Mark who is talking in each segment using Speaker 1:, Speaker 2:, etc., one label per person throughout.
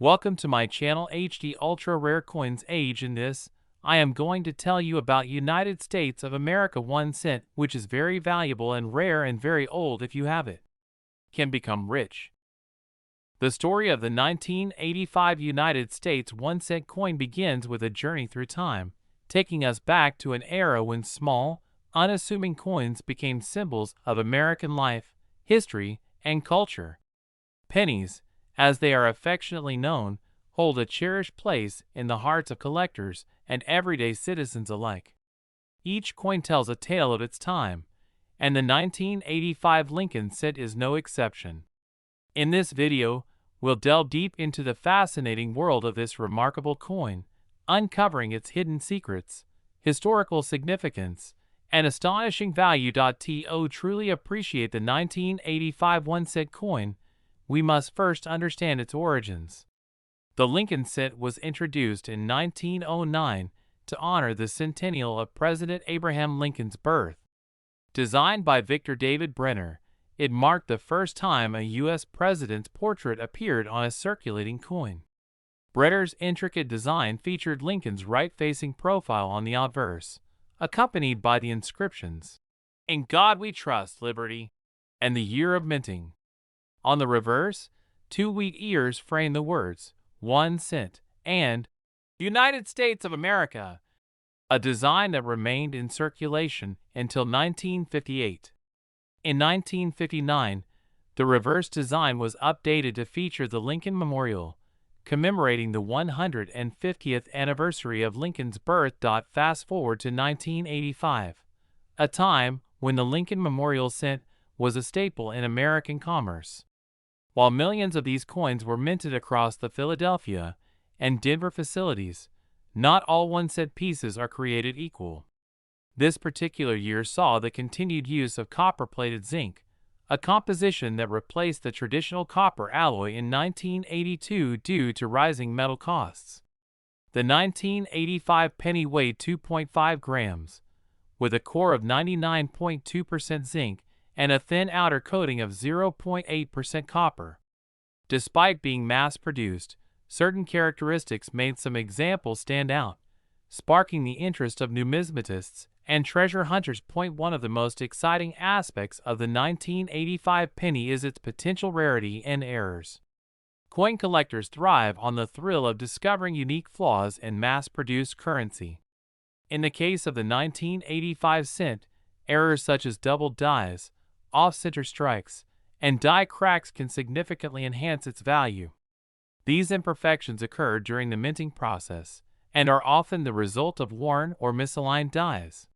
Speaker 1: Welcome to my channel HD Ultra Rare Coins Age. In this, I am going to tell you about United States of America 1 cent, which is very valuable and rare and very old if you have it. Can become rich. The story of the 1985 United States 1 cent coin begins with a journey through time, taking us back to an era when small, unassuming coins became symbols of American life, history, and culture. Pennies, as they are affectionately known, hold a cherished place in the hearts of collectors and everyday citizens alike. Each coin tells a tale of its time, and the 1985 Lincoln cent is no exception. In this video, we'll delve deep into the fascinating world of this remarkable coin, uncovering its hidden secrets, historical significance, and astonishing value. To truly appreciate the 1985 1 cent coin, we must first understand its origins. The Lincoln cent was introduced in 1909 to honor the centennial of President Abraham Lincoln's birth. Designed by Victor David Brenner, it marked the first time a U.S. president's portrait appeared on a circulating coin. Brenner's intricate design featured Lincoln's right-facing profile on the obverse, accompanied by the inscriptions, "In God We Trust, Liberty," and the year of minting. On the reverse, two wheat ears frame the words 1 cent and United States of America, a design that remained in circulation until 1958. In 1959, the reverse design was updated to feature the Lincoln Memorial, commemorating the 150th anniversary of Lincoln's birth. Fast forward to 1985, a time when the Lincoln Memorial cent was a staple in American commerce. While millions of these coins were minted across the Philadelphia and Denver facilities, not all 1 cent pieces are created equal. This particular year saw the continued use of copper-plated zinc, a composition that replaced the traditional copper alloy in 1982 due to rising metal costs. The 1985 penny weighed 2.5 grams, with a core of 99.2% zinc and a thin outer coating of 0.8% copper. Despite being mass-produced, certain characteristics made some examples stand out, sparking the interest of numismatists and treasure hunters. One of the most exciting aspects of the 1985 penny is its potential rarity and errors. Coin collectors thrive on the thrill of discovering unique flaws in mass-produced currency. In the case of the 1985 cent, errors such as doubled dies, off-center strikes, and die cracks can significantly enhance its value. These imperfections occur during the minting process and are often the result of worn or misaligned dies.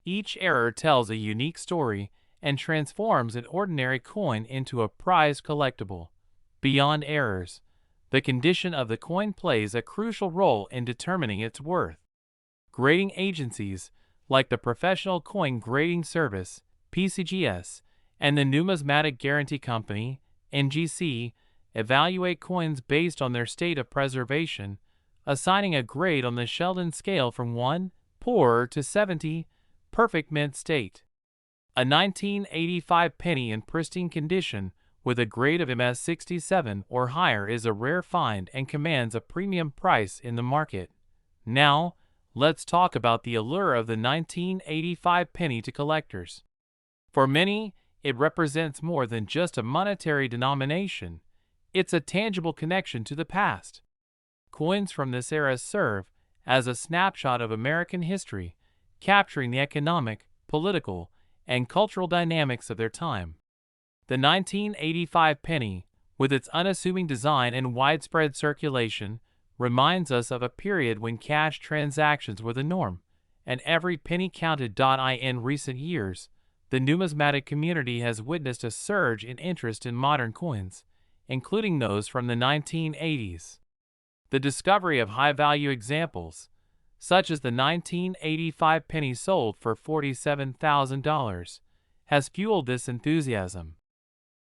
Speaker 1: Each error tells a unique story and transforms an ordinary coin into a prized collectible. Beyond errors, the condition of the coin plays a crucial role in determining its worth. Grading agencies, like the Professional Coin Grading Service, PCGS, and the Numismatic Guarantee Company, NGC, evaluate coins based on their state of preservation, assigning a grade on the Sheldon scale from 1, poor, to 70, perfect mint state. A 1985 penny in pristine condition with a grade of MS 67 or higher is a rare find and commands a premium price in the market. Now, let's talk about the allure of the 1985 penny to collectors. For many, it represents more than just a monetary denomination. It's a tangible connection to the past. Coins from this era serve as a snapshot of American history, capturing the economic, political, and cultural dynamics of their time. The 1985 penny, with its unassuming design and widespread circulation, reminds us of a period when cash transactions were the norm, and every penny counted. In recent years, the numismatic community has witnessed a surge in interest in modern coins, including those from the 1980s. The discovery of high-value examples, such as the 1985 penny sold for $47,000, has fueled this enthusiasm.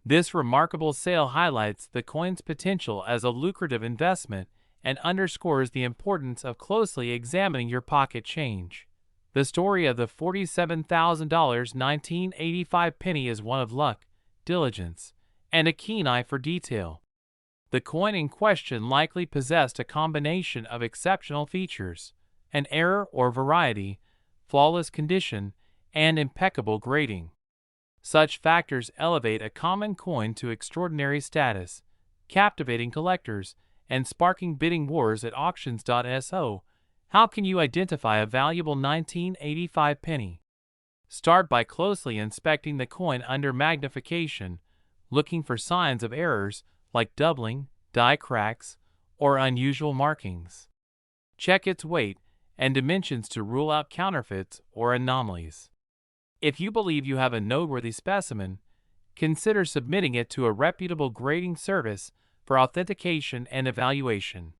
Speaker 1: This remarkable sale highlights the coin's potential as a lucrative investment and underscores the importance of closely examining your pocket change. The story of the $47,000 1985 penny is one of luck, diligence, and a keen eye for detail. The coin in question likely possessed a combination of exceptional features, an error or variety, flawless condition, and impeccable grading. Such factors elevate a common coin to extraordinary status, captivating collectors and sparking bidding wars at auctions.so. How can you identify a valuable 1985 penny? Start by closely inspecting the coin under magnification, looking for signs of errors like doubling, die cracks, or unusual markings. Check its weight and dimensions to rule out counterfeits or anomalies. If you believe you have a noteworthy specimen, consider submitting it to a reputable grading service for authentication and evaluation.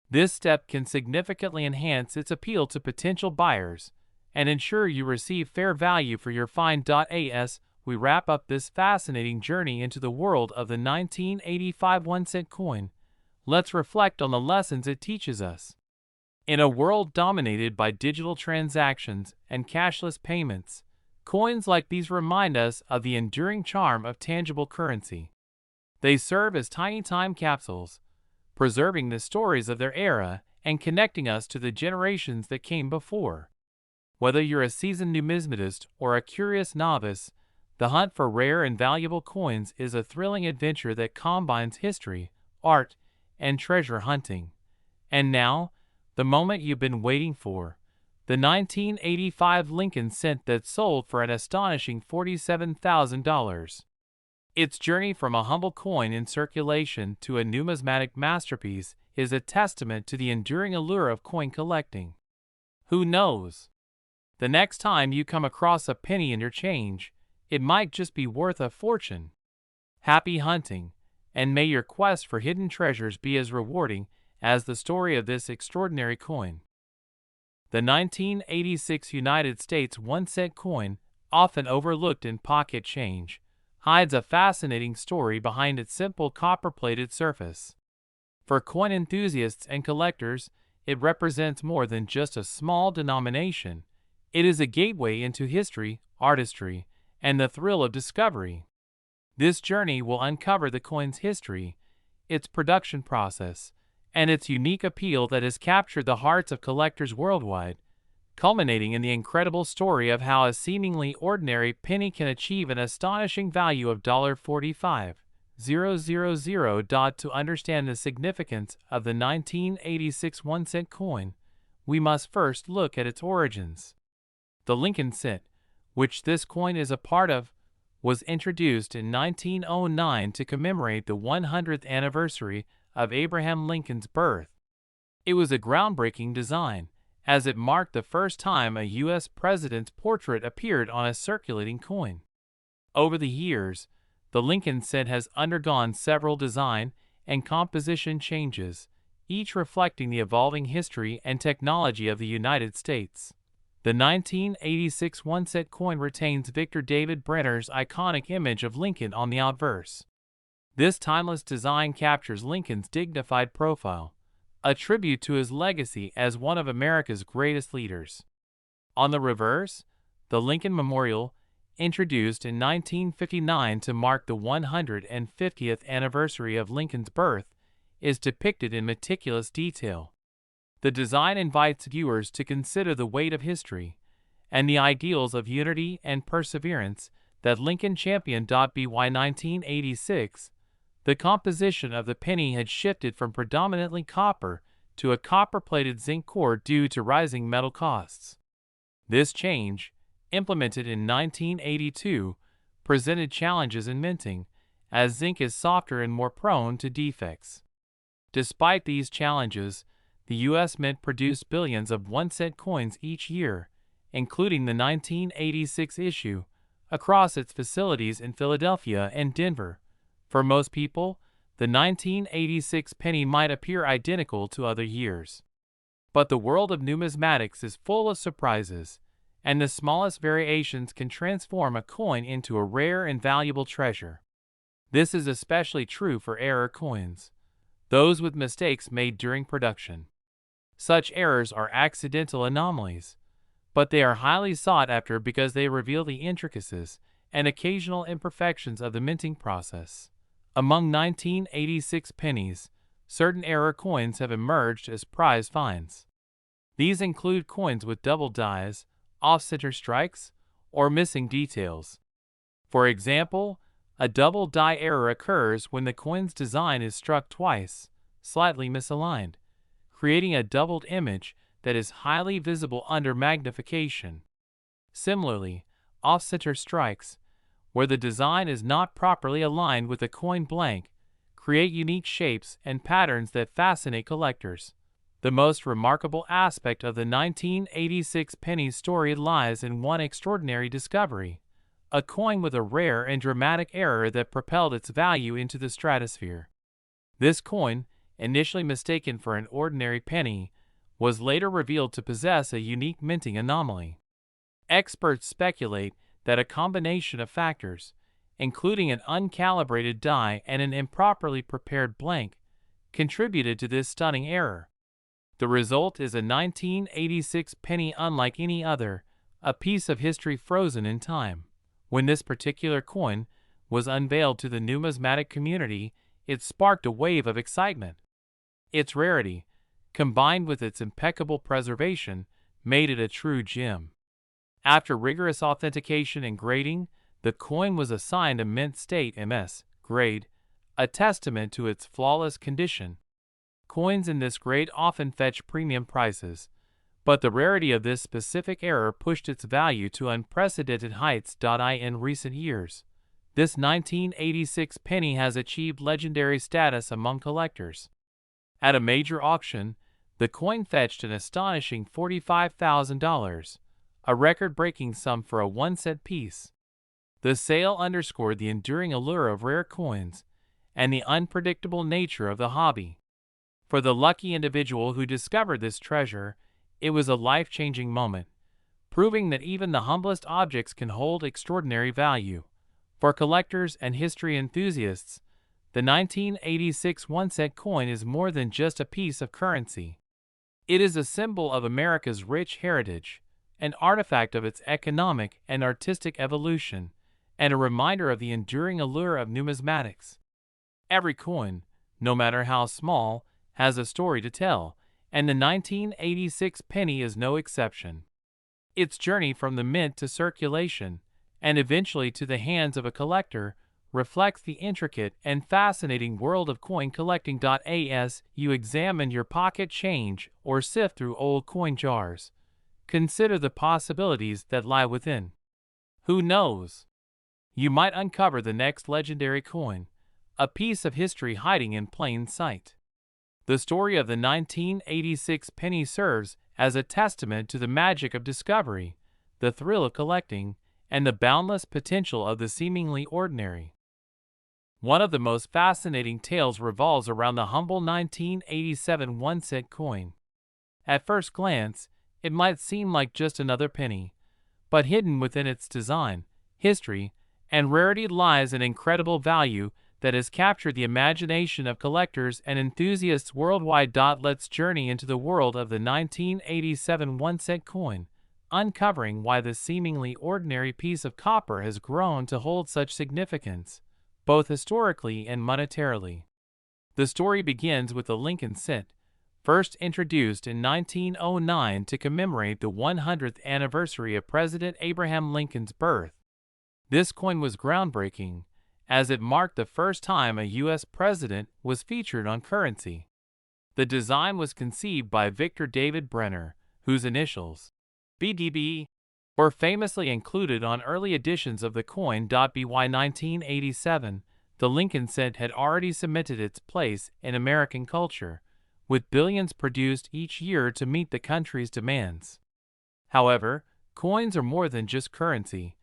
Speaker 1: This step can significantly enhance its appeal to potential buyers and ensure you receive fair value for your find. As we wrap up this fascinating journey into the world of the 1985 1-cent coin, let's reflect on the lessons it teaches us. In a world dominated by digital transactions and cashless payments, coins like these remind us of the enduring charm of tangible currency. They serve as tiny time capsules, preserving the stories of their era and connecting us to the generations that came before. Whether you're a seasoned numismatist or a curious novice, the hunt for rare and valuable coins is a thrilling adventure that combines history, art, and treasure hunting. And now, the moment you've been waiting for. The 1985 Lincoln cent that sold for an astonishing $47,000. Its journey from a humble coin in circulation to a numismatic masterpiece is a testament to the enduring allure of coin collecting. Who knows? The next time you come across a penny in your change, it might just be worth a fortune. Happy hunting, and may your quest for hidden treasures be as rewarding as the story of this extraordinary coin. The 1986 United States 1-cent coin, often overlooked in pocket change, hides a fascinating story behind its simple copper-plated surface. For coin enthusiasts and collectors, it represents more than just a small denomination. It is a gateway into history, artistry, and the thrill of discovery. This journey will uncover the coin's history, its production process, and its unique appeal that has captured the hearts of collectors worldwide, culminating in the incredible story of how a seemingly ordinary penny can achieve an astonishing value of $45,000. To understand the significance of the 1986 1-cent coin, we must first look at its origins. The Lincoln cent, which this coin is a part of, was introduced in 1909 to commemorate the 100th anniversary of Abraham Lincoln's birth. It was a groundbreaking design, as it marked the first time a U.S. president's portrait appeared on a circulating coin. Over the years, the Lincoln cent has undergone several design and composition changes, each reflecting the evolving history and technology of the United States. The 1986 1-cent coin retains Victor David Brenner's iconic image of Lincoln on the obverse. This timeless design captures Lincoln's dignified profile, a tribute to his legacy as one of America's greatest leaders. On the reverse, the Lincoln Memorial, introduced in 1959 to mark the 150th anniversary of Lincoln's birth, is depicted in meticulous detail. The design invites viewers to consider the weight of history and the ideals of unity and perseverance that Lincoln championed. By 1986, the composition of the penny had shifted from predominantly copper to a copper-plated zinc core due to rising metal costs. This change, implemented in 1982, presented challenges in minting, as zinc is softer and more prone to defects. Despite these challenges, the U.S. Mint produced billions of 1-cent coins each year, including the 1986 issue, across its facilities in Philadelphia and Denver. For most people, the 1986 penny might appear identical to other years. But the world of numismatics is full of surprises, and the smallest variations can transform a coin into a rare and valuable treasure. This is especially true for error coins, those with mistakes made during production. Such errors are accidental anomalies, but they are highly sought after because they reveal the intricacies and occasional imperfections of the minting process. Among 1986 pennies, certain error coins have emerged as prize finds. These include coins with double dies, off-center strikes, or missing details. For example, a double die error occurs when the coin's design is struck twice, slightly misaligned, creating a doubled image that is highly visible under magnification. Similarly, off-center strikes, where the design is not properly aligned with the coin blank, create unique shapes and patterns that fascinate collectors. The most remarkable aspect of the 1986 penny story lies in one extraordinary discovery: a coin with a rare and dramatic error that propelled its value into the stratosphere. This coin, initially mistaken for an ordinary penny, was later revealed to possess a unique minting anomaly. Experts speculate that a combination of factors, including an uncalibrated die and an improperly prepared blank, contributed to this stunning error. The result is a 1986 penny unlike any other, a piece of history frozen in time. When this particular coin was unveiled to the numismatic community, it sparked a wave of excitement. Its rarity, combined with its impeccable preservation, made it a true gem. After rigorous authentication and grading, the coin was assigned a mint state MS grade, a testament to its flawless condition. Coins in this grade often fetch premium prices, but the rarity of this specific error pushed its value to unprecedented heights. In recent years, this 1986 penny has achieved legendary status among collectors. At a major auction, the coin fetched an astonishing $45,000, a record-breaking sum for a 1-cent piece. The sale underscored the enduring allure of rare coins and the unpredictable nature of the hobby. For the lucky individual who discovered this treasure, it was a life-changing moment, proving that even the humblest objects can hold extraordinary value. For collectors and history enthusiasts, the 1986 1-cent coin is more than just a piece of currency. It is a symbol of America's rich heritage, an artifact of its economic and artistic evolution, and a reminder of the enduring allure of numismatics. Every coin, no matter how small, has a story to tell, and the 1986 penny is no exception. Its journey from the mint to circulation, and eventually to the hands of a collector, reflects the intricate and fascinating world of coin collecting. As you examine your pocket change or sift through old coin jars, consider the possibilities that lie within. Who knows? You might uncover the next legendary coin, a piece of history hiding in plain sight. The story of the 1986 penny serves as a testament to the magic of discovery, the thrill of collecting, and the boundless potential of the seemingly ordinary. One of the most fascinating tales revolves around the humble 1987 1-cent coin. At first glance, it might seem like just another penny, but hidden within its design, history, and rarity lies an incredible value that has captured the imagination of collectors and enthusiasts worldwide. Let's journey into the world of the 1987 1-cent coin, uncovering why this seemingly ordinary piece of copper has grown to hold such significance, both historically and monetarily. The story begins with the Lincoln cent, first introduced in 1909 to commemorate the 100th anniversary of President Abraham Lincoln's birth. This coin was groundbreaking, as it marked the first time a U.S. president was featured on currency. The design was conceived by Victor David Brenner, whose initials, BDB, were famously included on early editions of the coin. By 1987, the Lincoln cent had already cemented its place in American culture, with billions produced each year to meet the country's demands. However, coins are more than just currency.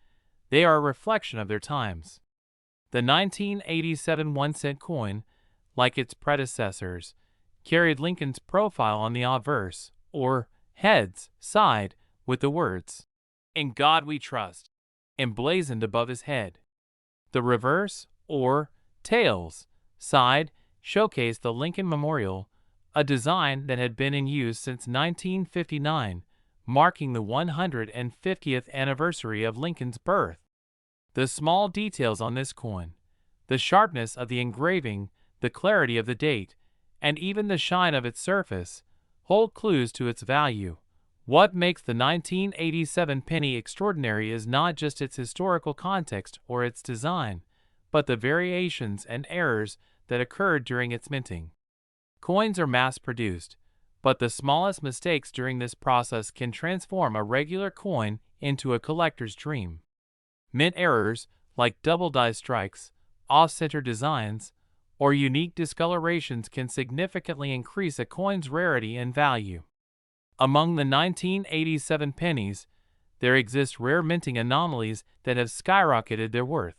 Speaker 1: They are a reflection of their times. The 1987 1-cent coin, like its predecessors, carried Lincoln's profile on the obverse, or heads, side, with the words, "In God We Trust," emblazoned above his head. The reverse, or tails, side, showcased the Lincoln Memorial, a design that had been in use since 1959, marking the 150th anniversary of Lincoln's birth. The small details on this coin, The sharpness of the engraving, the clarity of the date, and even the shine of its surface hold clues to its value. What makes the 1987 penny extraordinary is not just its historical context or its design, but the variations and errors that occurred during its minting. Coins are mass-produced, but the smallest mistakes during this process can transform a regular coin into a collector's dream. Mint errors, like double die strikes, off-center designs, or unique discolorations can significantly increase a coin's rarity and value. Among the 1987 pennies, there exist rare minting anomalies that have skyrocketed their worth.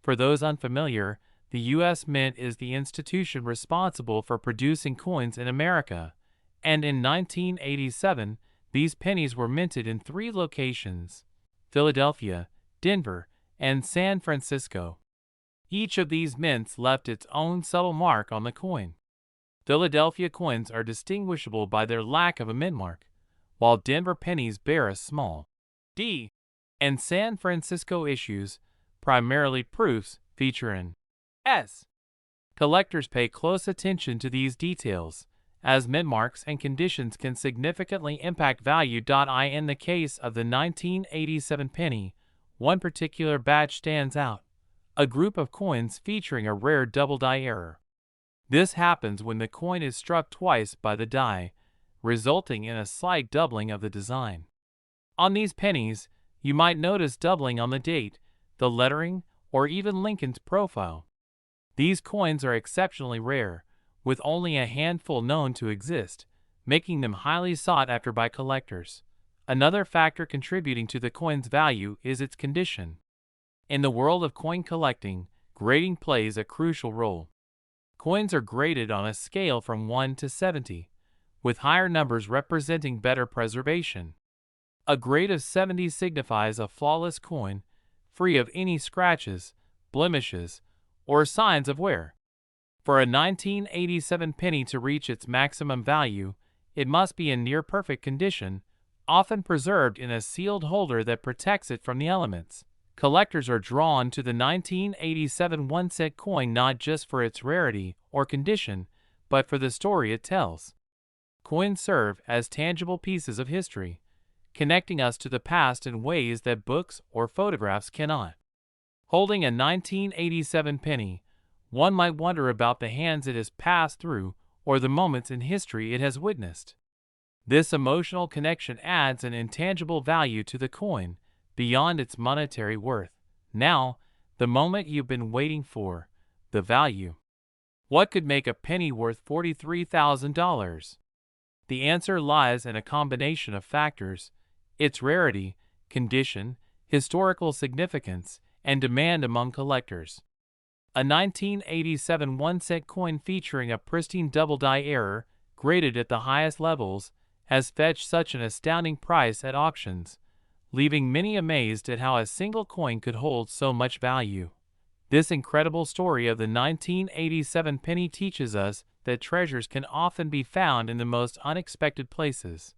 Speaker 1: For those unfamiliar, the U.S. Mint is the institution responsible for producing coins in America, and in 1987, these pennies were minted in 3 locations: Philadelphia, Denver, and San Francisco. Each of these mints left its own subtle mark on the coin. Philadelphia coins are distinguishable by their lack of a mint mark, while Denver pennies bear a small D, and San Francisco issues, primarily proofs, feature an S. Collectors pay close attention to these details, as mint marks and conditions can significantly impact value. In the case of the 1987 penny, one particular batch stands out: a group of coins featuring a rare double die error. This happens when the coin is struck twice by the die, resulting in a slight doubling of the design. On these pennies, you might notice doubling on the date, the lettering, or even Lincoln's profile. These coins are exceptionally rare, with only a handful known to exist, making them highly sought after by collectors. Another factor contributing to the coin's value is its condition. In the world of coin collecting, grading plays a crucial role. Coins are graded on a scale from 1 to 70, with higher numbers representing better preservation. A grade of 70 signifies a flawless coin, free of any scratches, blemishes, or signs of wear. For a 1987 penny to reach its maximum value, it must be in near-perfect condition, often preserved in a sealed holder that protects it from the elements. Collectors are drawn to the 1987 1-cent coin not just for its rarity or condition, but for the story it tells. Coins serve as tangible pieces of history, connecting us to the past in ways that books or photographs cannot. Holding a 1987 penny, one might wonder about the hands it has passed through or the moments in history it has witnessed. This emotional connection adds an intangible value to the coin, beyond its monetary worth. Now, the moment you've been waiting for, the value. What could make a penny worth $43,000? The answer lies in a combination of factors: its rarity, condition, historical significance, and demand among collectors. A 1987 1-cent coin featuring a pristine double die error, graded at the highest levels, has fetched such an astounding price at auctions, leaving many amazed at how a single coin could hold so much value. This incredible story of the 1987 penny teaches us that treasures can often be found in the most unexpected places.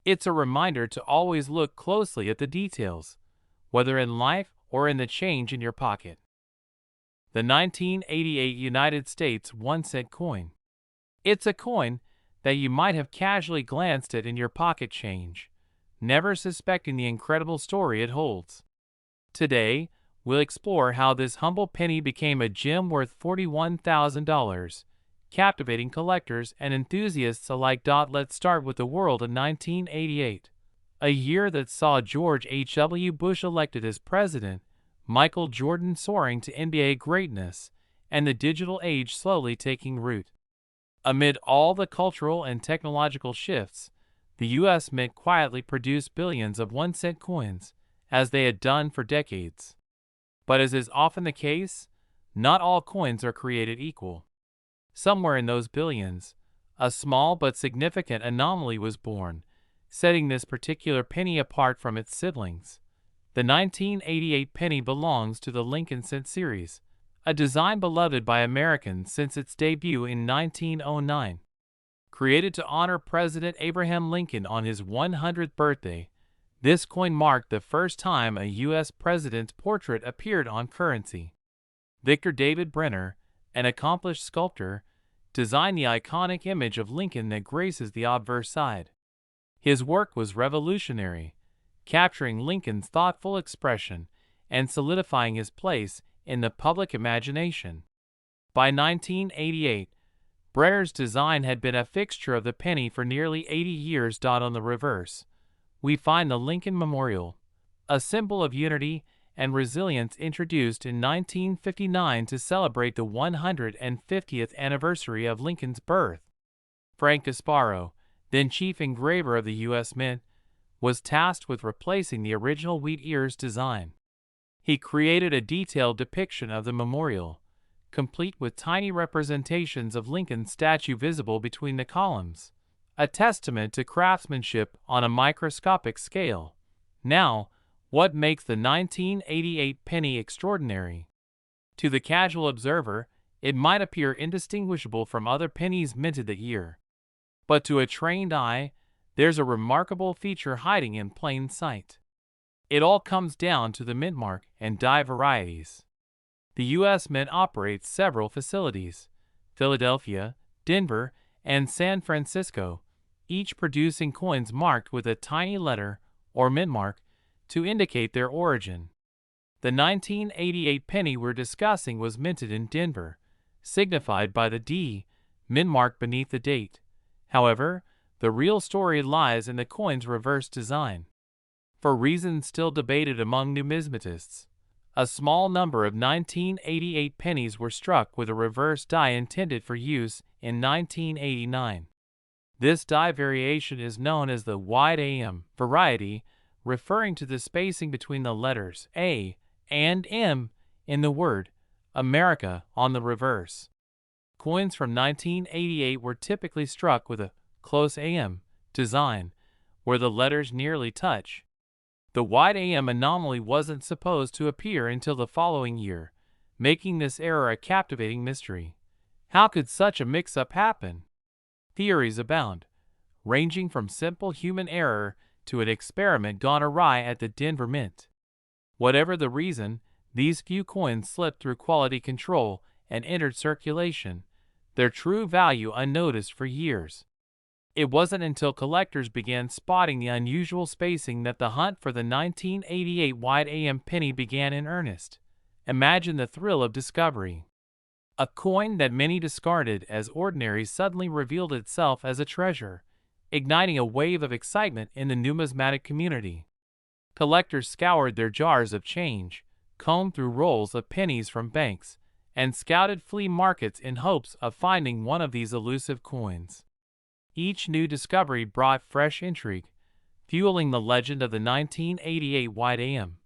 Speaker 1: It's a reminder to always look closely at the details, whether in life or in the change in your pocket. The 1988 United States 1-cent coin. It's a coin that you might have casually glanced at in your pocket change, never suspecting the incredible story it holds. Today, we'll explore how this humble penny became a gem worth $41,000, captivating collectors and enthusiasts alike. Let's start with the world of 1988, a year that saw George H.W. Bush elected as president, Michael Jordan soaring to NBA greatness, and the digital age slowly taking root. Amid all the cultural and technological shifts, the U.S. Mint quietly produced billions of 1-cent coins, as they had done for decades. But as is often the case, not all coins are created equal. Somewhere in those billions, a small but significant anomaly was born, setting this particular penny apart from its siblings. The 1988 penny belongs to the Lincoln Cent series, a design beloved by Americans since its debut in 1909. Created to honor President Abraham Lincoln on his 100th birthday, this coin marked the first time a U.S. president's portrait appeared on currency. Victor David Brenner, an accomplished sculptor, designed the iconic image of Lincoln that graces the obverse side. His work was revolutionary, capturing Lincoln's thoughtful expression and solidifying his place in the public imagination. By 1988, Brenner's design had been a fixture of the penny for nearly 80 years. On the reverse, we find the Lincoln Memorial, a symbol of unity and resilience introduced in 1959 to celebrate the 150th anniversary of Lincoln's birth. Frank Gasparo, then chief engraver of the U.S. Mint, was tasked with replacing the original wheat ears design. He created a detailed depiction of the memorial, complete with tiny representations of Lincoln's statue visible between the columns, a testament to craftsmanship on a microscopic scale. Now, what makes the 1988 penny extraordinary? To the casual observer, it might appear indistinguishable from other pennies minted that year. But to a trained eye, there's a remarkable feature hiding in plain sight. It all comes down to the mint mark and die varieties. The U.S. Mint operates several facilities: Philadelphia, Denver, and San Francisco, each producing coins marked with a tiny letter, or mint mark, to indicate their origin. The 1988 penny we're discussing was minted in Denver, signified by the D mint mark beneath the date. However, the real story lies in the coin's reverse design. For reasons still debated among numismatists, a small number of 1988 pennies were struck with a reverse die intended for use in 1989. This die variation is known as the wide AM variety, referring to the spacing between the letters A and M in the word America on the reverse. Coins from 1988 were typically struck with a close AM design, where the letters nearly touch. The wide AM anomaly wasn't supposed to appear until the following year, making this error a captivating mystery. How could such a mix-up happen? Theories abound, ranging from simple human error to an experiment gone awry at the Denver Mint. Whatever the reason, these few coins slipped through quality control and entered circulation, their true value unnoticed for years. It wasn't until collectors began spotting the unusual spacing that the hunt for the 1988 wide AM penny began in earnest. Imagine the thrill of discovery. A coin that many discarded as ordinary suddenly revealed itself as a treasure, igniting a wave of excitement in the numismatic community. Collectors scoured their jars of change, combed through rolls of pennies from banks, and scouted flea markets in hopes of finding one of these elusive coins. Each new discovery brought fresh intrigue, fueling the legend of the 1988 wide AM.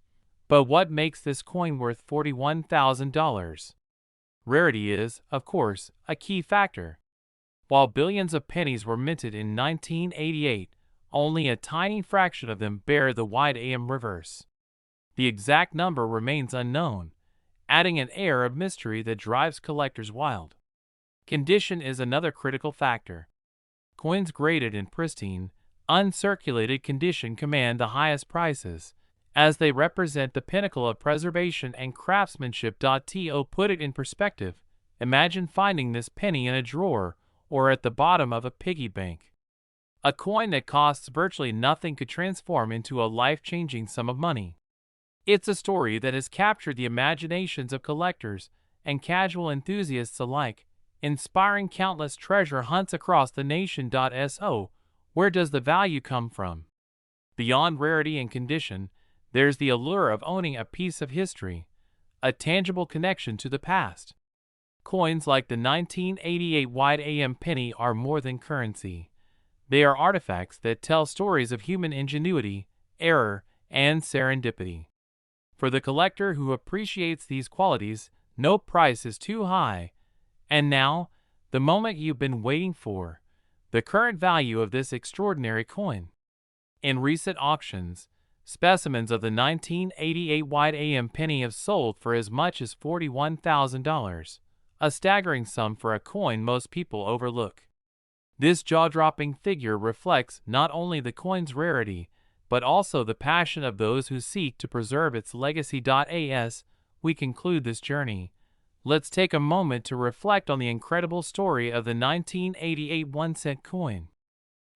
Speaker 1: But what makes this coin worth $41,000? Rarity is, of course, a key factor. While billions of pennies were minted in 1988, only a tiny fraction of them bear the wide AM reverse. The exact number remains unknown, adding an air of mystery that drives collectors wild. Condition is another critical factor. Coins graded in pristine, uncirculated condition command the highest prices, as they represent the pinnacle of preservation and craftsmanship. To put it in perspective, imagine finding this penny in a drawer or at the bottom of a piggy bank. A coin that costs virtually nothing could transform into a life-changing sum of money. It's a story that has captured the imaginations of collectors and casual enthusiasts alike, inspiring countless treasure hunts across the nation. So, where does the value come from? Beyond rarity and condition, there's the allure of owning a piece of history, a tangible connection to the past. Coins like the 1988 wide AM penny are more than currency. They are artifacts that tell stories of human ingenuity, error, and serendipity. For the collector who appreciates these qualities, no price is too high. And now, the moment you've been waiting for, the current value of this extraordinary coin. In recent auctions, specimens of the 1988 wide AM penny have sold for as much as $41,000, a staggering sum for a coin most people overlook. This jaw-dropping figure reflects not only the coin's rarity, but also the passion of those who seek to preserve its legacy. As we conclude this journey, let's take a moment to reflect on the incredible story of the 1988 1-cent coin.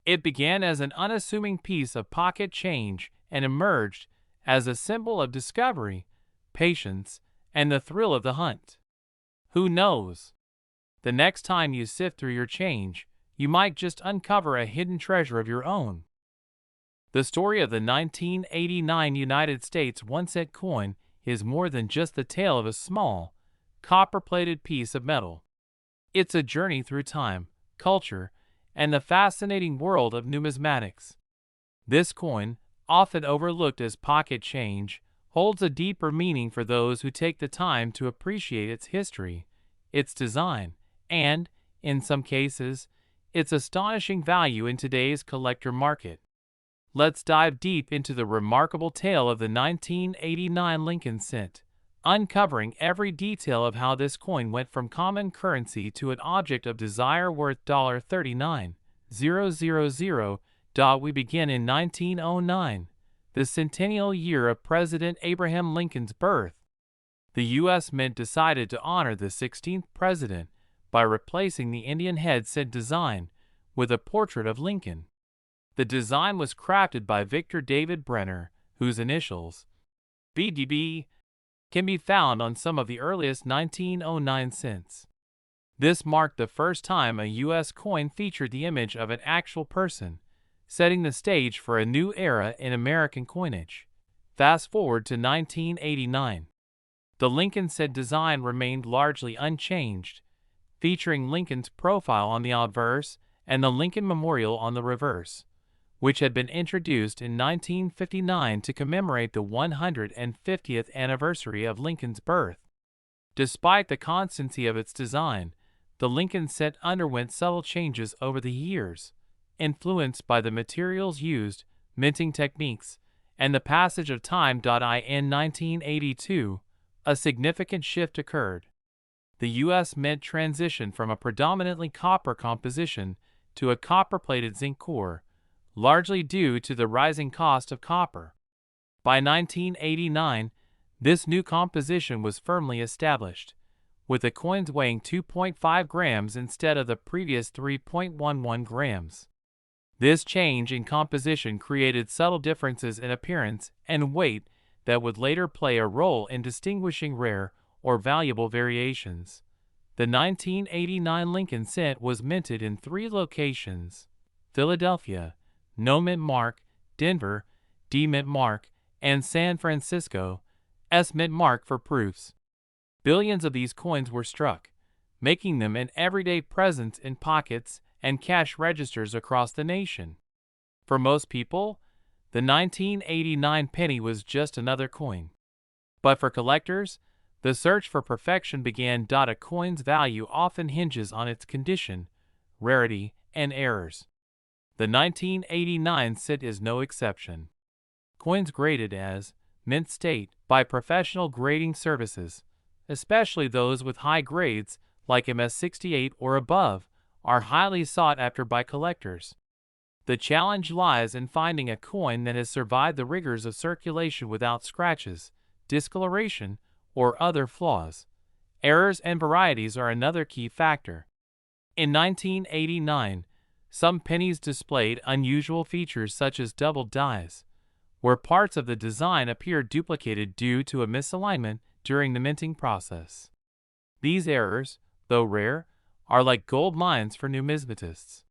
Speaker 1: It began as an unassuming piece of pocket change and emerged as a symbol of discovery, patience, and the thrill of the hunt. Who knows? The next time you sift through your change, you might just uncover a hidden treasure of your own. The story of the 1989 United States 1-cent coin is more than just the tale of a small, copper-plated piece of metal. It's a journey through time, culture, and the fascinating world of numismatics. This coin, often overlooked as pocket change, holds a deeper meaning for those who take the time to appreciate its history, its design, and, in some cases, its astonishing value in today's collector market. Let's dive deep into the remarkable tale of the 1989 Lincoln cent, uncovering every detail of how this coin went from common currency to an object of desire worth $39,000. We begin in 1909, the centennial year of President Abraham Lincoln's birth. The U.S. Mint decided to honor the 16th president by replacing the Indian head cent design with a portrait of Lincoln. The design was crafted by Victor David Brenner, whose initials, BDB, can be found on some of the earliest 1909 cents. This marked the first time a U.S. coin featured the image of an actual person, setting the stage for a new era in American coinage. Fast forward to 1989. The Lincoln cent design remained largely unchanged, featuring Lincoln's profile on the obverse and the Lincoln Memorial on the reverse, which had been introduced in 1959 to commemorate the 150th anniversary of Lincoln's birth. Despite the constancy of its design, the Lincoln cent underwent subtle changes over the years, influenced by the materials used, minting techniques, and the passage of time. In 1982, a significant shift occurred. The U.S. Mint transitioned from a predominantly copper composition to a copper-plated zinc core, largely due to the rising cost of copper. By 1989, this new composition was firmly established, with the coins weighing 2.5 grams instead of the previous 3.11 grams. This change in composition created subtle differences in appearance and weight that would later play a role in distinguishing rare or valuable variations. The 1989 Lincoln cent was minted in 3 locations: Philadelphia, No Mint Mark, Denver, D Mint Mark, and San Francisco, S Mint Mark for proofs. Billions of these coins were struck, making them an everyday presence in pockets and cash registers across the nation. For most people, the 1989 penny was just another coin. But for collectors, the search for perfection began. A coin's value often hinges on its condition, rarity, and errors. The 1989 cent is no exception. Coins graded as mint state by professional grading services, especially those with high grades like MS68 or above, are highly sought after by collectors. The challenge lies in finding a coin that has survived the rigors of circulation without scratches, discoloration, or other flaws. Errors and varieties are another key factor. In 1989, some pennies displayed unusual features such as double dies, where parts of the design appeared duplicated due to a misalignment during the minting process. These errors, though rare, are like gold mines for numismatists.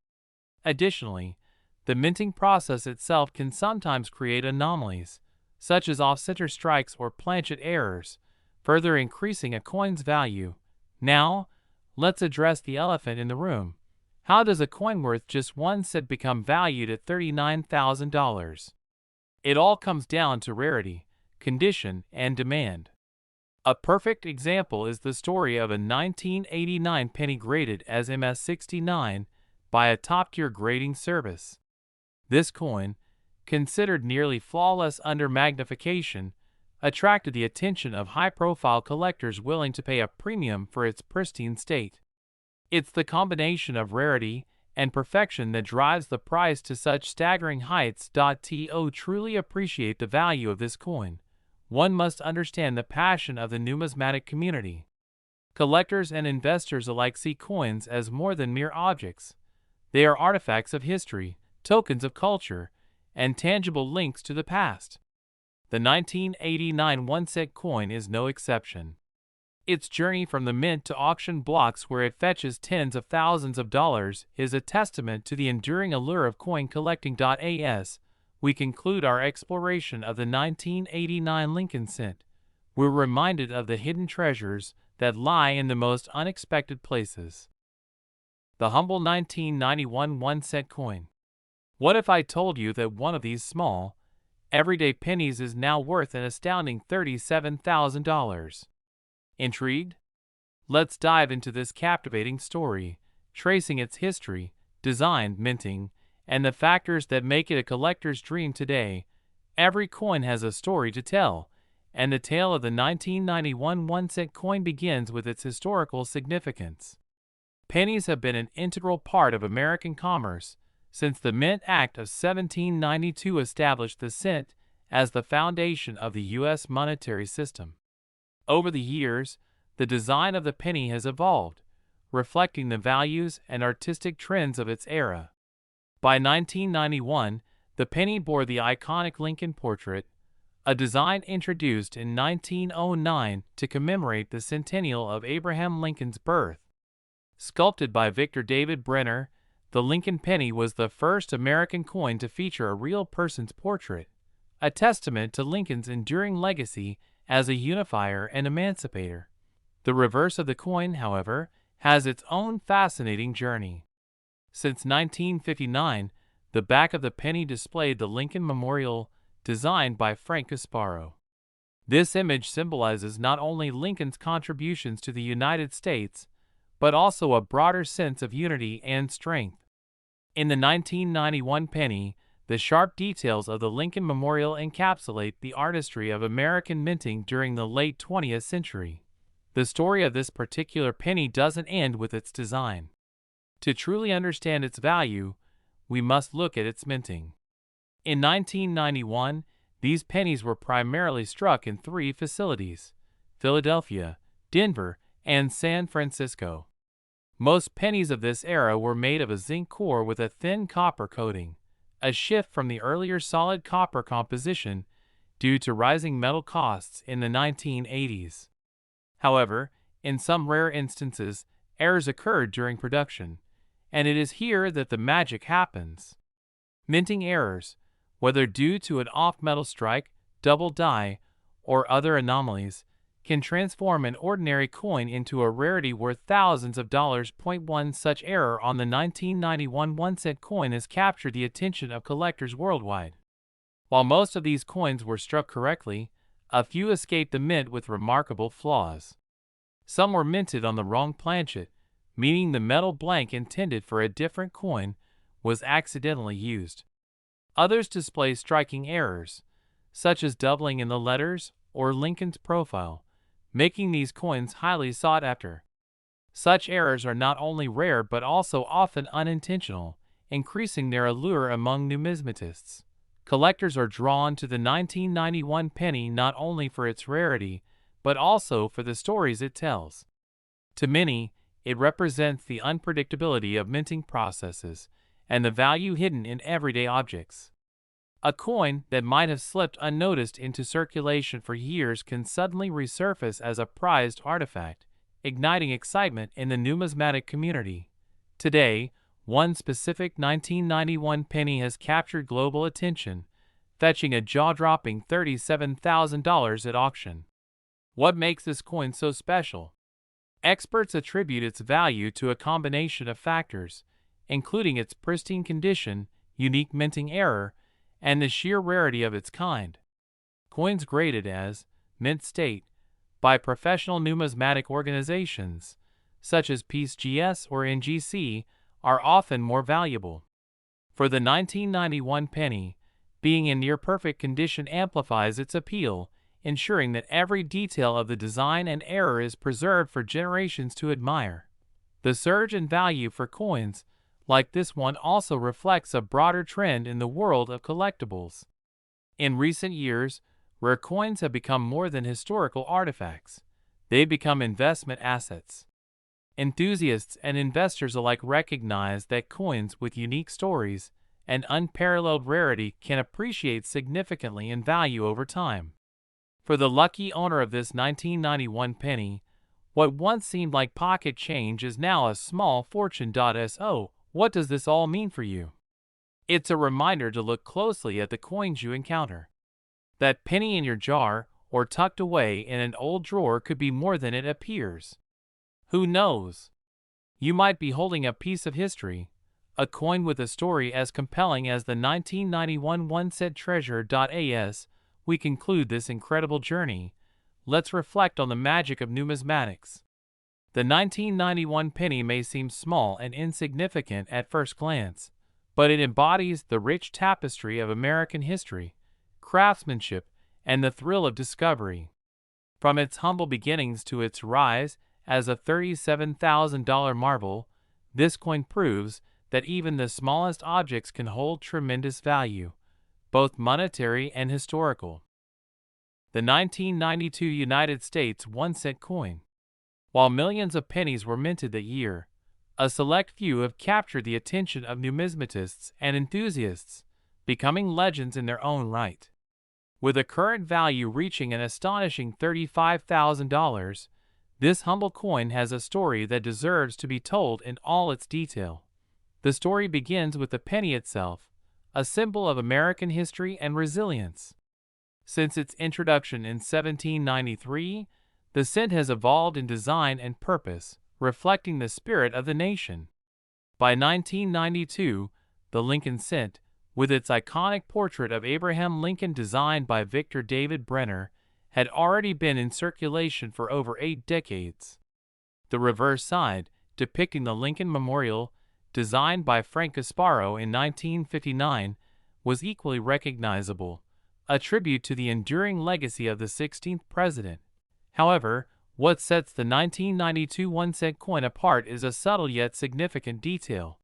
Speaker 1: Additionally, the minting process itself can sometimes create anomalies, such as off-center strikes or planchet errors, further increasing a coin's value. Now, let's address the elephant in the room. How does a coin worth just 1 cent become valued at $39,000? It all comes down to rarity, condition, and demand. A perfect example is the story of a 1989 penny graded as MS69 by a top-tier grading service. This coin, considered nearly flawless under magnification, attracted the attention of high-profile collectors willing to pay a premium for its pristine state. It's the combination of rarity and perfection that drives the price to such staggering heights. To truly appreciate the value of this coin, one must understand the passion of the numismatic community. Collectors and investors alike see coins as more than mere objects. They are artifacts of history, tokens of culture, and tangible links to the past. The 1989 one-cent coin is no exception. Its journey from the mint to auction blocks where it fetches tens of thousands of dollars is a testament to the enduring allure of coin collecting. As we conclude our exploration of the 1989 Lincoln cent, we're reminded of the hidden treasures that lie in the most unexpected places. The humble 1991 one-cent coin. What if I told you that one of these small, everyday pennies is now worth an astounding $37,000? Intrigued? Let's dive into this captivating story, tracing its history, design, minting, and the factors that make it a collector's dream today. Every coin has a story to tell, and the tale of the 1991 one-cent coin begins with its historical significance. Pennies have been an integral part of American commerce since the Mint Act of 1792 established the cent as the foundation of the U.S. monetary system. Over the years, the design of the penny has evolved, reflecting the values and artistic trends of its era. By 1991, the penny bore the iconic Lincoln portrait, a design introduced in 1909 to commemorate the centennial of Abraham Lincoln's birth. Sculpted by Victor David Brenner, the Lincoln penny was the first American coin to feature a real person's portrait, a testament to Lincoln's enduring legacy as a unifier and emancipator. The reverse of the coin, however, has its own fascinating journey. Since 1959, the back of the penny displayed the Lincoln Memorial, designed by Frank Casparo. This image symbolizes not only Lincoln's contributions to the United States, but also a broader sense of unity and strength. In the 1991 penny, the sharp details of the Lincoln Memorial encapsulate the artistry of American minting during the late 20th century. The story of this particular penny doesn't end with its design. To truly understand its value, we must look at its minting. In 1991, these pennies were primarily struck in 3 facilities: Philadelphia, Denver, and San Francisco. Most pennies of this era were made of a zinc core with a thin copper coating, a shift from the earlier solid copper composition due to rising metal costs in the 1980s. However, in some rare instances, errors occurred during production, and it is here that the magic happens. Minting errors, whether due to an off-metal strike, double die, or other anomalies, can transform an ordinary coin into a rarity worth thousands of dollars. One such error on the 1991 one-cent coin has captured the attention of collectors worldwide. While most of these coins were struck correctly, a few escaped the mint with remarkable flaws. Some were minted on the wrong planchet, meaning the metal blank intended for a different coin was accidentally used. Others display striking errors, such as doubling in the letters or Lincoln's profile, making these coins highly sought after. Such errors are not only rare but also often unintentional, increasing their allure among numismatists. Collectors are drawn to the 1991 penny not only for its rarity, but also for the stories it tells. To many, it represents the unpredictability of minting processes and the value hidden in everyday objects. A coin that might have slipped unnoticed into circulation for years can suddenly resurface as a prized artifact, igniting excitement in the numismatic community. Today, one specific 1991 penny has captured global attention, fetching a jaw-dropping $37,000 at auction. What makes this coin so special? Experts attribute its value to a combination of factors, including its pristine condition, unique minting error, and the sheer rarity of its kind. Coins graded as mint state by professional numismatic organizations, such as PECS or NGC, are often more valuable. For the 1991 penny, being in near-perfect condition amplifies its appeal, ensuring that every detail of the design and error is preserved for generations to admire. The surge in value for coins like this one also reflects a broader trend in the world of collectibles. In recent years, rare coins have become more than historical artifacts. They become investment assets. Enthusiasts and investors alike recognize that coins with unique stories and unparalleled rarity can appreciate significantly in value over time. For the lucky owner of this 1991 penny, what once seemed like pocket change is now a small fortune. So, what does this all mean for you? It's a reminder to look closely at the coins you encounter. That penny in your jar or tucked away in an old drawer could be more than it appears. Who knows? You might be holding a piece of history, a coin with a story as compelling as the 1991 one-cent treasure. As we conclude this incredible journey, let's reflect on the magic of numismatics. The 1991 penny may seem small and insignificant at first glance, but it embodies the rich tapestry of American history, craftsmanship, and the thrill of discovery. From its humble beginnings to its rise as a $37,000 marvel, this coin proves that even the smallest objects can hold tremendous value, both monetary and historical. The 1992 United States one-cent coin. While millions of pennies were minted that year, a select few have captured the attention of numismatists and enthusiasts, becoming legends in their own right. With a current value reaching an astonishing $35,000, this humble coin has a story that deserves to be told in all its detail. The story begins with the penny itself, a symbol of American history and resilience. Since its introduction in 1793, the cent has evolved in design and purpose, reflecting the spirit of the nation. By 1992, the Lincoln cent, with its iconic portrait of Abraham Lincoln designed by Victor David Brenner, had already been in circulation for over 8 decades. The reverse side, depicting the Lincoln Memorial, designed by Frank Gasparo in 1959, was equally recognizable, a tribute to the enduring legacy of the 16th president. However, what sets the 1992 one-cent coin apart is a subtle yet significant detail.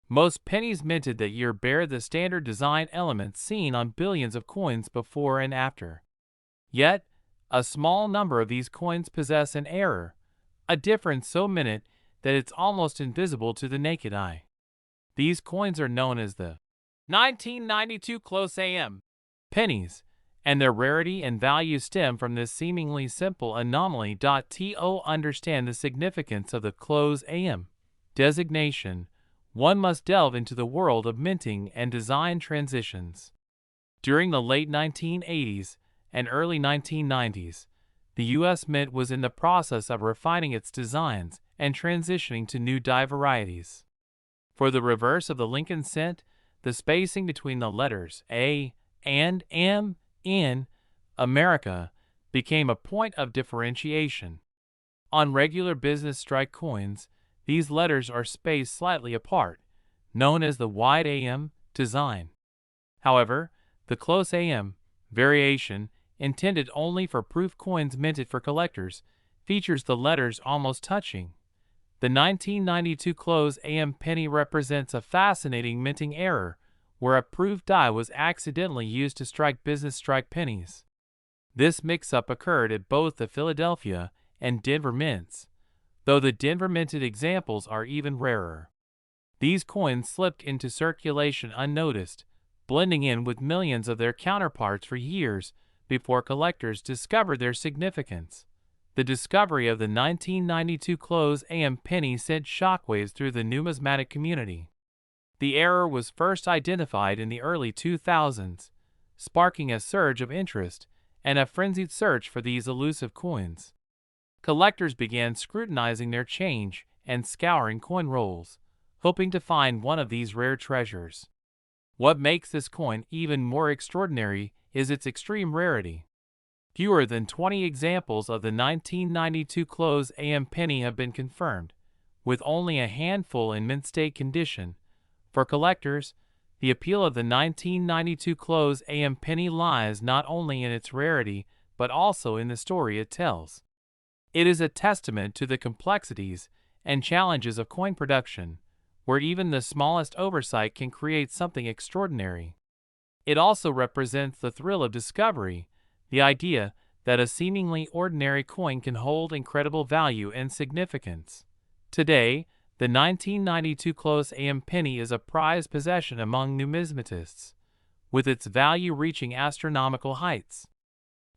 Speaker 1: Most pennies minted that year bear the standard design elements seen on billions of coins before and after. Yet, a small number of these coins possess an error, a difference so minute that it's almost invisible to the naked eye. These coins are known as the 1992 close AM pennies, and their rarity and value stem from this seemingly simple anomaly. To understand the significance of the close AM designation, one must delve into the world of minting and design transitions. During the late 1980s and early 1990s, the U.S. Mint was in the process of refining its designs and transitioning to new die varieties. For the reverse of the Lincoln cent, the spacing between the letters A and M in America became a point of differentiation. On regular business strike coins, these letters are spaced slightly apart, known as the wide AM design. However, the close AM variation, intended only for proof coins minted for collectors, features the letters almost touching. The 1992 close AM penny represents a fascinating minting error, where a proof die was accidentally used to strike business strike pennies. This mix-up occurred at both the Philadelphia and Denver mints, though the Denver minted examples are even rarer. These coins slipped into circulation unnoticed, blending in with millions of their counterparts for years before collectors discovered their significance. The discovery of the 1992 close AM penny sent shockwaves through the numismatic community. The error was first identified in the early 2000s, sparking a surge of interest and a frenzied search for these elusive coins. Collectors began scrutinizing their change and scouring coin rolls, hoping to find one of these rare treasures. What makes this coin even more extraordinary is its extreme rarity. Fewer than 20 examples of the 1992 close AM penny have been confirmed, with only a handful in mint state condition. For collectors, the appeal of the 1992 close AM penny lies not only in its rarity but also in the story it tells. It is a testament to the complexities and challenges of coin production, where even the smallest oversight can create something extraordinary. It also represents the thrill of discovery, the idea that a seemingly ordinary coin can hold incredible value and significance. Today, the 1992 close AM penny is a prized possession among numismatists, with its value reaching astronomical heights.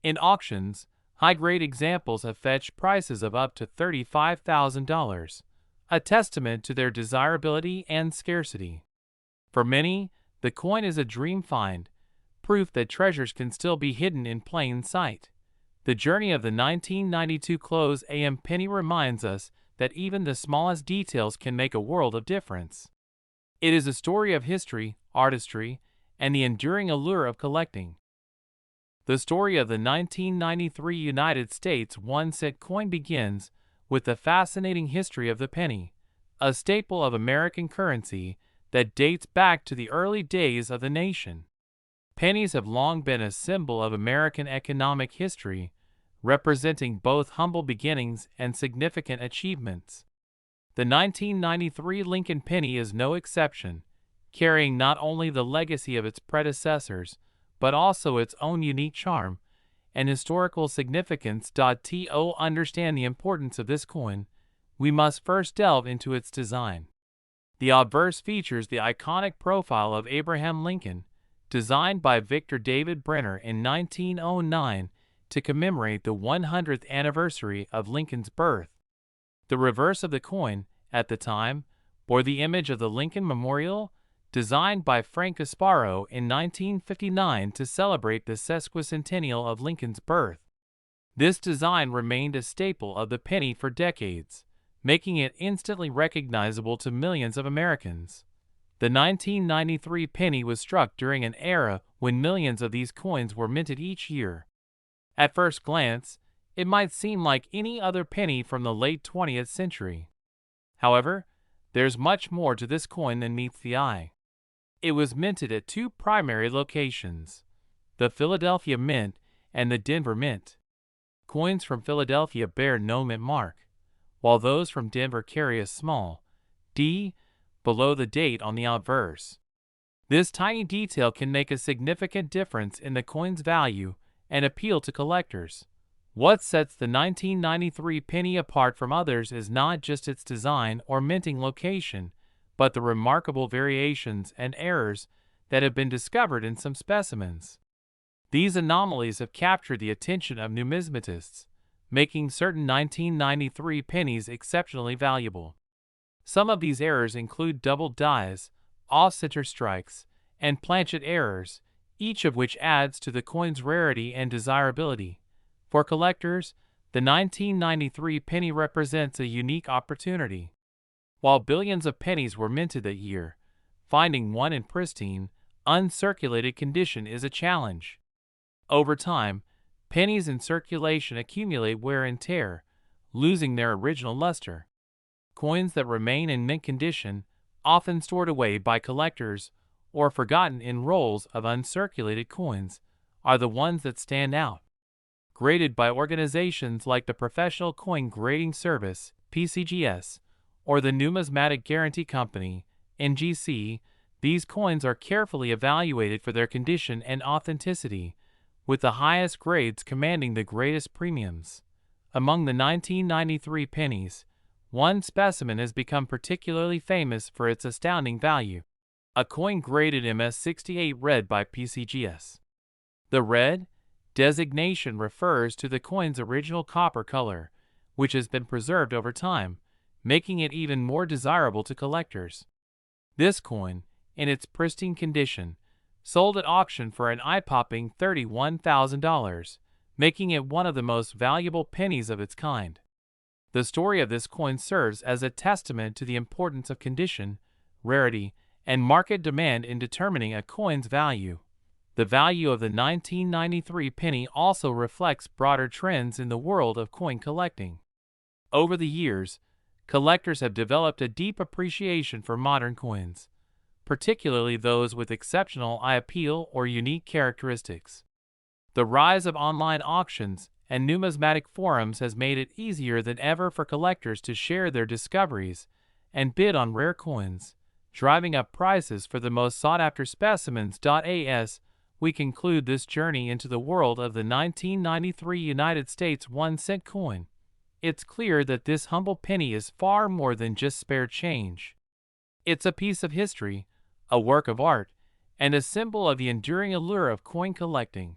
Speaker 1: In auctions, high-grade examples have fetched prices of up to $35,000, a testament to their desirability and scarcity. For many, the coin is a dream find, proof that treasures can still be hidden in plain sight. The journey of the 1992 close AM penny reminds us that even the smallest details can make a world of difference. It is a story of history, artistry, and the enduring allure of collecting. The story of the 1993 United States 1-cent coin begins with the fascinating history of the penny, a staple of American currency that dates back to the early days of the nation. Pennies have long been a symbol of American economic history, representing both humble beginnings and significant achievements. The 1993 Lincoln penny is no exception, carrying not only the legacy of its predecessors, but also its own unique charm and historical significance. To understand the importance of this coin, we must first delve into its design. The obverse features the iconic profile of Abraham Lincoln, designed by Victor David Brenner in 1909 to commemorate the 100th anniversary of Lincoln's birth. The reverse of the coin, at the time, bore the image of the Lincoln Memorial, designed by Frank Gasparo in 1959 to celebrate the sesquicentennial of Lincoln's birth. This design remained a staple of the penny for decades, making it instantly recognizable to millions of Americans. The 1993 penny was struck during an era when millions of these coins were minted each year. At first glance, it might seem like any other penny from the late 20th century. However, there's much more to this coin than meets the eye. It was minted at two primary locations, the Philadelphia Mint and the Denver Mint. Coins from Philadelphia bear no mint mark, while those from Denver carry a small D below the date on the obverse. This tiny detail can make a significant difference in the coin's value and appeal to collectors. What sets the 1993 penny apart from others is not just its design or minting location, but the remarkable variations and errors that have been discovered in some specimens. These anomalies have captured the attention of numismatists, making certain 1993 pennies exceptionally valuable. Some of these errors include doubled dies, off-center strikes, and planchet errors, each of which adds to the coin's rarity and desirability. For collectors, the 1993 penny represents a unique opportunity. While billions of pennies were minted that year, finding one in pristine, uncirculated condition is a challenge. Over time, pennies in circulation accumulate wear and tear, losing their original luster. Coins that remain in mint condition, often stored away by collectors or forgotten in rolls of uncirculated coins, are the ones that stand out. Graded by organizations like the Professional Coin Grading Service, PCGS, or the Numismatic Guarantee Company, NGC, these coins are carefully evaluated for their condition and authenticity, with the highest grades commanding the greatest premiums. Among the 1993 pennies, one specimen has become particularly famous for its astounding value. A coin graded MS68 red by PCGS. The red designation refers to the coin's original copper color, which has been preserved over time, making it even more desirable to collectors. This coin, in its pristine condition, sold at auction for an eye-popping $31,000, making it one of the most valuable pennies of its kind. The story of this coin serves as a testament to the importance of condition, rarity, and market demand in determining a coin's value. The value of the 1993 penny also reflects broader trends in the world of coin collecting. Over the years, collectors have developed a deep appreciation for modern coins, particularly those with exceptional eye appeal or unique characteristics. The rise of online auctions and numismatic forums has made it easier than ever for collectors to share their discoveries and bid on rare coins, driving up prices for the most sought-after specimens. As we conclude this journey into the world of the 1993 United States 1-cent coin. It's clear that this humble penny is far more than just spare change. It's a piece of history, a work of art, and a symbol of the enduring allure of coin collecting.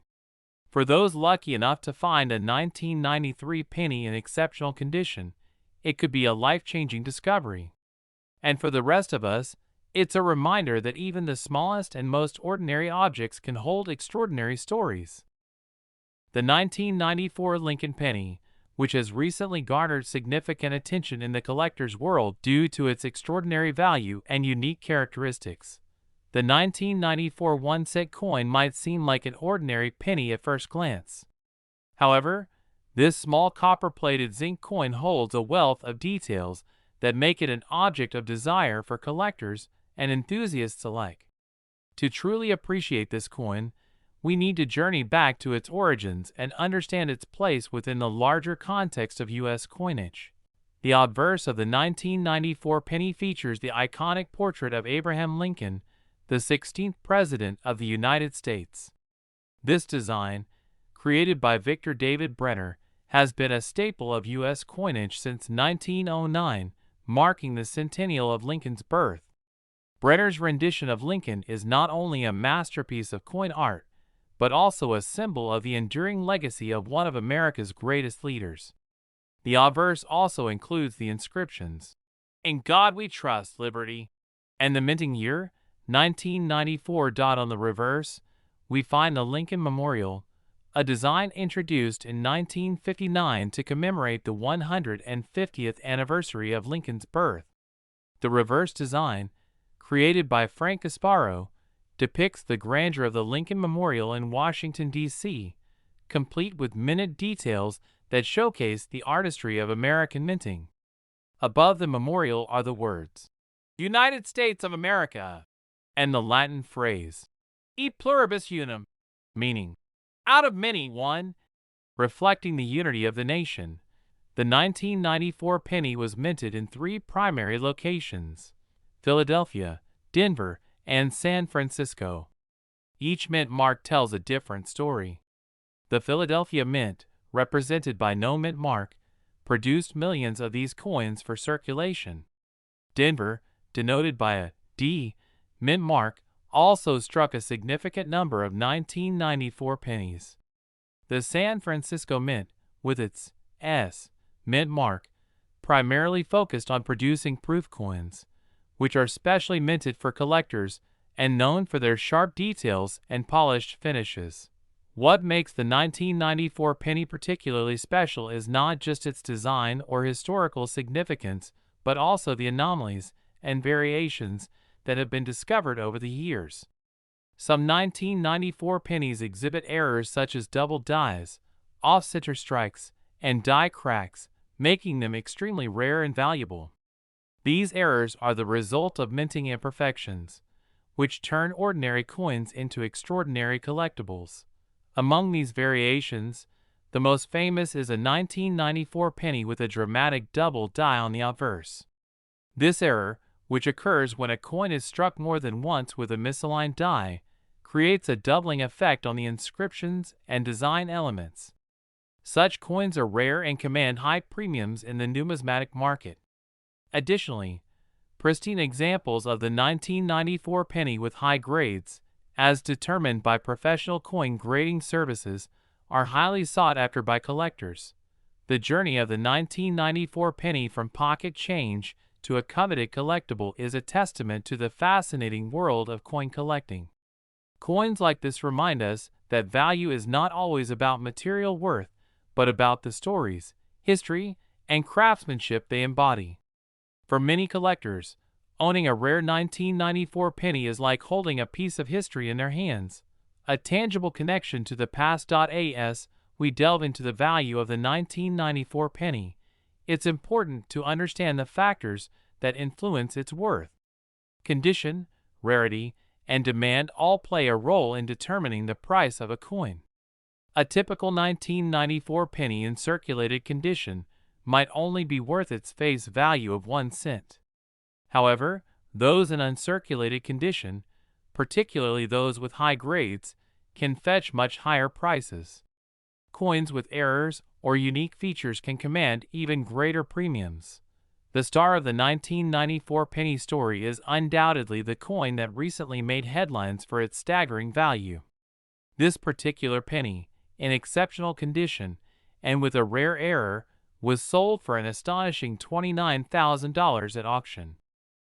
Speaker 1: For those lucky enough to find a 1993 penny in exceptional condition, it could be a life-changing discovery. And for the rest of us, it's a reminder that even the smallest and most ordinary objects can hold extraordinary stories. The 1994 Lincoln penny, which has recently garnered significant attention in the collector's world due to its extraordinary value and unique characteristics. The 1994 1-cent coin might seem like an ordinary penny at first glance. However, this small copper-plated zinc coin holds a wealth of details that make it an object of desire for collectors and enthusiasts alike. To truly appreciate this coin, we need to journey back to its origins and understand its place within the larger context of U.S. coinage. The obverse of the 1994 penny features the iconic portrait of Abraham Lincoln, the 16th President of the United States. This design, created by Victor David Brenner, has been a staple of U.S. coinage since 1909, marking the centennial of Lincoln's birth. Brenner's rendition of Lincoln is not only a masterpiece of coin art, but also a symbol of the enduring legacy of one of America's greatest leaders. The obverse also includes the inscriptions, "In God We Trust, Liberty," and the minting year, 1994. On the reverse, we find the Lincoln Memorial, a design introduced in 1959 to commemorate the 150th anniversary of Lincoln's birth. The reverse design, created by Frank Gasparo, depicts the grandeur of the Lincoln Memorial in Washington, D.C., complete with minute details that showcase the artistry of American minting. Above the memorial are the words, "United States of America," and the Latin phrase, "E pluribus unum," meaning, "out of many, one," reflecting the unity of the nation. The 1994 penny was minted in 3 primary locations: Philadelphia, Denver, and San Francisco. Each mint mark tells a different story. The Philadelphia Mint, represented by no mint mark, produced millions of these coins for circulation. Denver, denoted by a D mint mark, also struck a significant number of 1994 pennies. The San Francisco Mint, with its S mint mark, primarily focused on producing proof coins, which are specially minted for collectors and known for their sharp details and polished finishes. What makes the 1994 penny particularly special is not just its design or historical significance, but also the anomalies and variations that have been discovered over the years. Some 1994 pennies exhibit errors such as double dies, off-center strikes, and die cracks, making them extremely rare and valuable. These errors are the result of minting imperfections, which turn ordinary coins into extraordinary collectibles. Among these variations, the most famous is a 1994 penny with a dramatic double die on the obverse. This error, which occurs when a coin is struck more than once with a misaligned die, creates a doubling effect on the inscriptions and design elements. Such coins are rare and command high premiums in the numismatic market. Additionally, pristine examples of the 1994 penny with high grades, as determined by professional coin grading services, are highly sought after by collectors. The journey of the 1994 penny from pocket change to a coveted collectible is a testament to the fascinating world of coin collecting. Coins like this remind us that value is not always about material worth, but about the stories, history, and craftsmanship they embody. For many collectors, owning a rare 1994 penny is like holding a piece of history in their hands, a tangible connection to the past. As we delve into the value of the 1994 penny, it's important to understand the factors that influence its worth. Condition, rarity, and demand all play a role in determining the price of a coin. A typical 1994 penny in circulated condition might only be worth its face value of 1 cent. However, those in uncirculated condition, particularly those with high grades, can fetch much higher prices. Coins with errors or unique features can command even greater premiums. The star of the 1994 penny story is undoubtedly the coin that recently made headlines for its staggering value. This particular penny, in exceptional condition and with a rare error, was sold for an astonishing $29,000 at auction.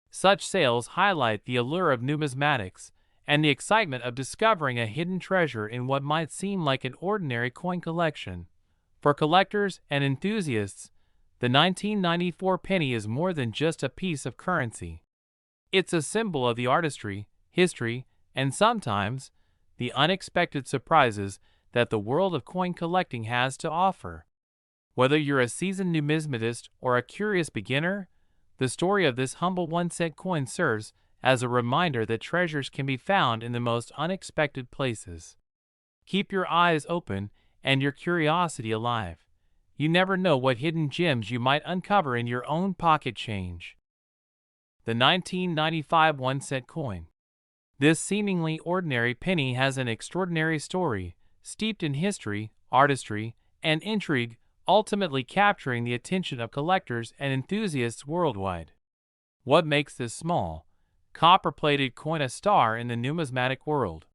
Speaker 1: Such sales highlight the allure of numismatics and the excitement of discovering a hidden treasure in what might seem like an ordinary coin collection. For collectors and enthusiasts, the 1994 penny is more than just a piece of currency. It's a symbol of the artistry, history, and sometimes the unexpected surprises that the world of coin collecting has to offer. Whether you're a seasoned numismatist or a curious beginner, the story of this humble 1-cent coin serves as a reminder that treasures can be found in the most unexpected places. Keep your eyes open and your curiosity alive. You never know what hidden gems you might uncover in your own pocket change. The 1995 1-cent coin. This seemingly ordinary penny has an extraordinary story, steeped in history, artistry, and intrigue, ultimately capturing the attention of collectors and enthusiasts worldwide. What makes this small, copper-plated coin a star in the numismatic world?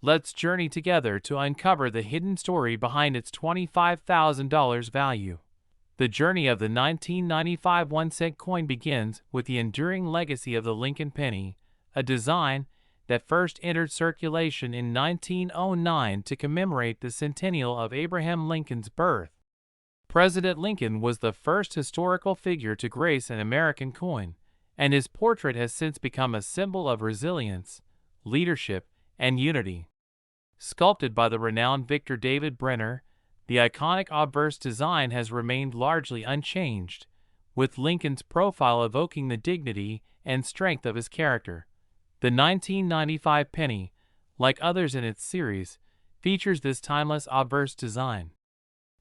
Speaker 1: Let's journey together to uncover the hidden story behind its $25,000 value. The journey of the 1995 1-cent coin begins with the enduring legacy of the Lincoln penny, a design that first entered circulation in 1909 to commemorate the centennial of Abraham Lincoln's birth. President Lincoln was the first historical figure to grace an American coin, and his portrait has since become a symbol of resilience, leadership, and unity. Sculpted by the renowned Victor David Brenner, the iconic obverse design has remained largely unchanged, with Lincoln's profile evoking the dignity and strength of his character. The 1995 penny, like others in its series, features this timeless obverse design.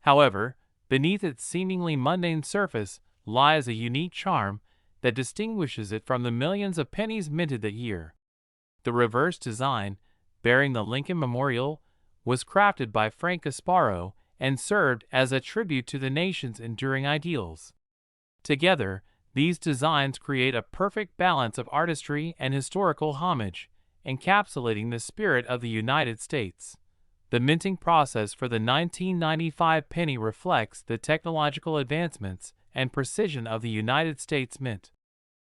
Speaker 1: However, beneath its seemingly mundane surface lies a unique charm that distinguishes it from the millions of pennies minted that year. The reverse design, bearing the Lincoln Memorial, was crafted by Frank Gasparo and served as a tribute to the nation's enduring ideals. Together, these designs create a perfect balance of artistry and historical homage, encapsulating the spirit of the United States. The minting process for the 1995 penny reflects the technological advancements and precision of the United States Mint.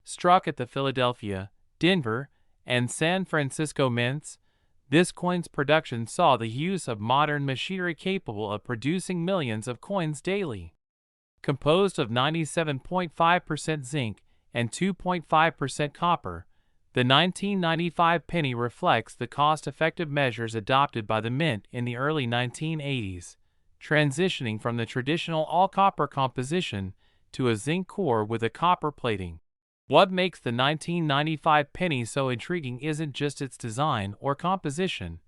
Speaker 1: Struck at the Philadelphia, Denver, and San Francisco mints, this coin's production saw the use of modern machinery capable of producing millions of coins daily. Composed of 97.5% zinc and 2.5% copper, the 1995 penny reflects the cost-effective measures adopted by the mint in the early 1980s, transitioning from the traditional all-copper composition to a zinc core with a copper plating. What makes the 1995 penny so intriguing isn't just its design or composition,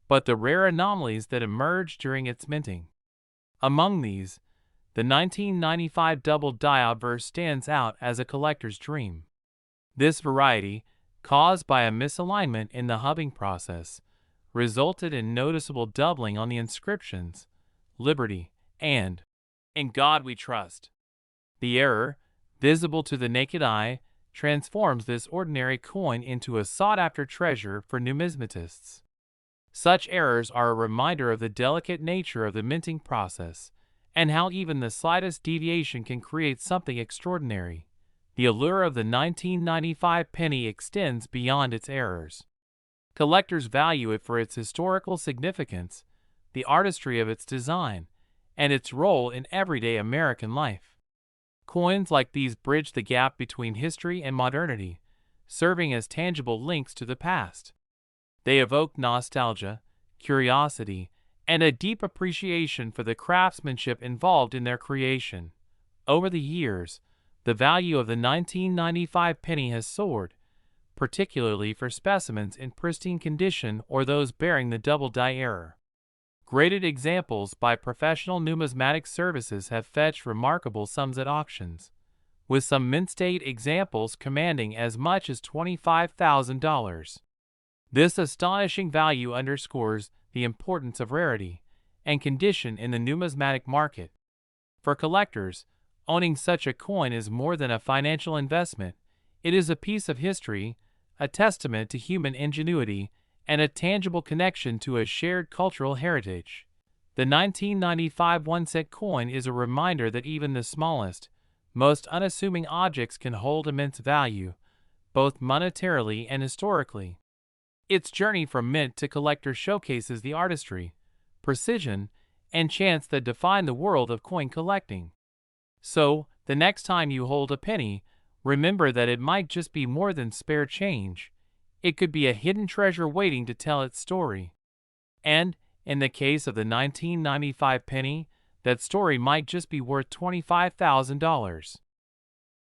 Speaker 1: but the rare anomalies that emerged during its minting. Among these, the 1995 double die obverse stands out as a collector's dream. This variety, caused by a misalignment in the hubbing process, resulted in noticeable doubling on the inscriptions, "Liberty" and "In God We Trust." The error, visible to the naked eye, transforms this ordinary coin into a sought-after treasure for numismatists. Such errors are a reminder of the delicate nature of the minting process, and how even the slightest deviation can create something extraordinary. The allure of the 1995 penny extends beyond its errors. Collectors value it for its historical significance, the artistry of its design, and its role in everyday American life. Coins like these bridge the gap between history and modernity, serving as tangible links to the past. They evoke nostalgia, curiosity, and a deep appreciation for the craftsmanship involved in their creation. Over the years, the value of the 1995 penny has soared, particularly for specimens in pristine condition or those bearing the double die error. Graded examples by professional numismatic services have fetched remarkable sums at auctions, with some mint-state examples commanding as much as $25,000. This astonishing value underscores the importance of rarity and condition in the numismatic market. For collectors, owning such a coin is more than a financial investment. It is a piece of history, a testament to human ingenuity, and a tangible connection to a shared cultural heritage. The 1995 1-cent coin is a reminder that even the smallest, most unassuming objects can hold immense value, both monetarily and historically. Its journey from mint to collector showcases the artistry, precision, and chance that define the world of coin collecting. So, the next time you hold a penny, remember that it might just be more than spare change. It could be a hidden treasure waiting to tell its story. And, in the case of the 1995 penny, that story might just be worth $25,000.